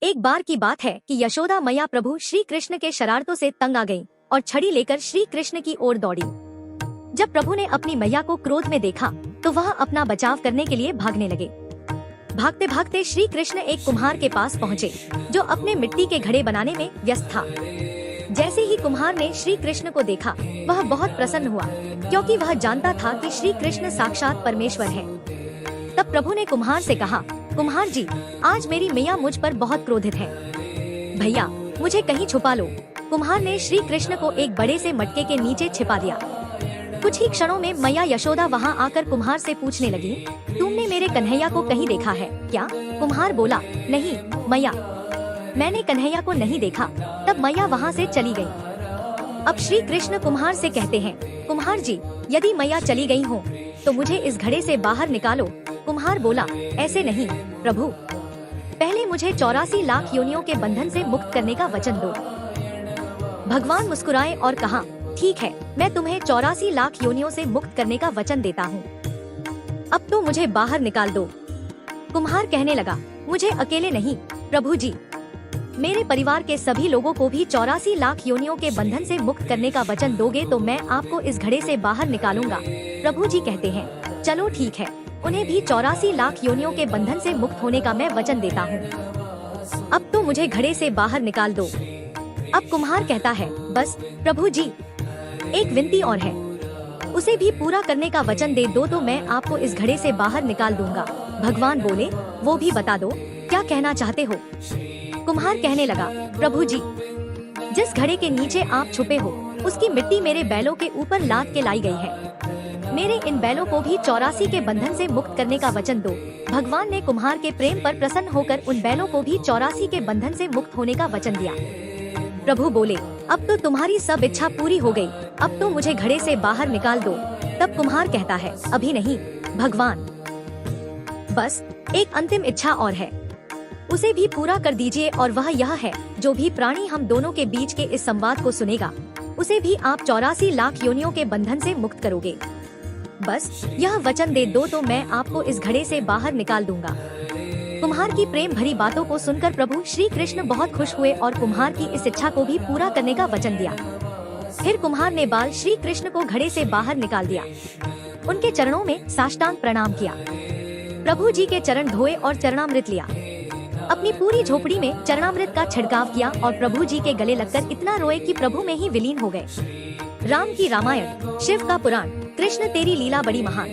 एक बार की बात है कि यशोदा मैया प्रभु श्री कृष्ण के शरारतों से तंग आ गईं और छड़ी लेकर श्री कृष्ण की ओर दौड़ी। जब प्रभु ने अपनी मैया को क्रोध में देखा तो वह अपना बचाव करने के लिए भागने लगे। भागते भागते श्री कृष्ण एक कुम्हार के पास पहुँचे जो अपने मिट्टी के घड़े बनाने में व्यस्त था। जैसे ही कुम्हार ने श्री कृष्ण को देखा वह बहुत प्रसन्न हुआ, क्योंकि वह जानता था कि श्री कृष्ण साक्षात परमेश्वर है। तब प्रभु ने कुम्हार से कहा, कुम्हार जी, आज मेरी मैया मुझ पर बहुत क्रोधित है, भैया मुझे कहीं छुपा लो। कुम्हार ने श्री कृष्ण को एक बड़े से मटके के नीचे छिपा दिया। कुछ ही क्षणों में मैया यशोदा वहां आकर कुम्हार से पूछने लगी, तुमने मेरे कन्हैया को कहीं देखा है क्या? कुम्हार बोला, नहीं मैया, मैंने कन्हैया को नहीं देखा। तब मैया वहां से चली गई। अब श्री कृष्ण कुम्हार से कहते हैं, कुम्हार जी, यदि मैया चली गई हो तो मुझे इस घड़े से बाहर निकालो। कुम्हार बोला, ऐसे नहीं प्रभु, पहले मुझे 84 लाख योनियों के बंधन से मुक्त करने का वचन दो। भगवान मुस्कुराए और कहा, ठीक है, मैं तुम्हें 84 लाख योनियों से मुक्त करने का वचन देता हूँ। अब तो मुझे बाहर निकाल दो। कुम्हार कहने लगा, मुझे अकेले नहीं प्रभु जी, मेरे परिवार के सभी लोगों को भी 84 लाख योनियों के बंधन से मुक्त करने का वचन दोगे तो मैं आपको इस घड़े से बाहर निकालूंगा। प्रभु जी कहते हैं, चलो ठीक है, उन्हें भी 84 लाख योनियों के बंधन से मुक्त होने का मैं वचन देता हूँ। अब तो मुझे घड़े से बाहर निकाल दो। अब कुम्हार कहता है, बस प्रभु जी, एक विनती और है, उसे भी पूरा करने का वचन दे दो तो मैं आपको इस घड़े से बाहर निकाल दूंगा। भगवान बोले, वो भी बता दो, क्या कहना चाहते हो? कुम्हार कहने लगा, प्रभु जी, जिस घड़े के नीचे आप छुपे हो उसकी मिट्टी मेरे बैलों के ऊपर लाद के लाई गई है। मेरे इन बैलों को भी 84 के बंधन से मुक्त करने का वचन दो। भगवान ने कुम्हार के प्रेम पर प्रसन्न होकर उन बैलों को भी 84 के बंधन से मुक्त होने का वचन दिया। प्रभु बोले, अब तो तुम्हारी सब इच्छा पूरी हो गई, अब तो मुझे घड़े से बाहर निकाल दो। तब कुम्हार कहता है, अभी नहीं भगवान, बस एक अंतिम इच्छा और है, उसे भी पूरा कर दीजिए, और वह यह है, जो भी प्राणी हम दोनों के बीच के इस संवाद को सुनेगा उसे भी आप 84 लाख योनियों के बंधन से मुक्त करोगे। बस यह वचन दे दो तो मैं आपको इस घड़े से बाहर निकाल दूंगा। कुम्हार की प्रेम भरी बातों को सुनकर प्रभु श्री कृष्ण बहुत खुश हुए और कुम्हार की इस इच्छा को भी पूरा करने का वचन दिया। फिर कुम्हार ने बाल श्री कृष्ण को घड़े से बाहर निकाल दिया, उनके चरणों में साष्टांग प्रणाम किया, प्रभु जी के चरण धोए और चरणामृत लिया, अपनी पूरी झोपड़ी में चरणामृत का छिड़काव किया और प्रभु जी के गले लगकर इतना रोए कि प्रभु में ही विलीन हो गए। राम की रामायण, शिव का पुराण, कृष्ण तेरी लीला बड़ी महान।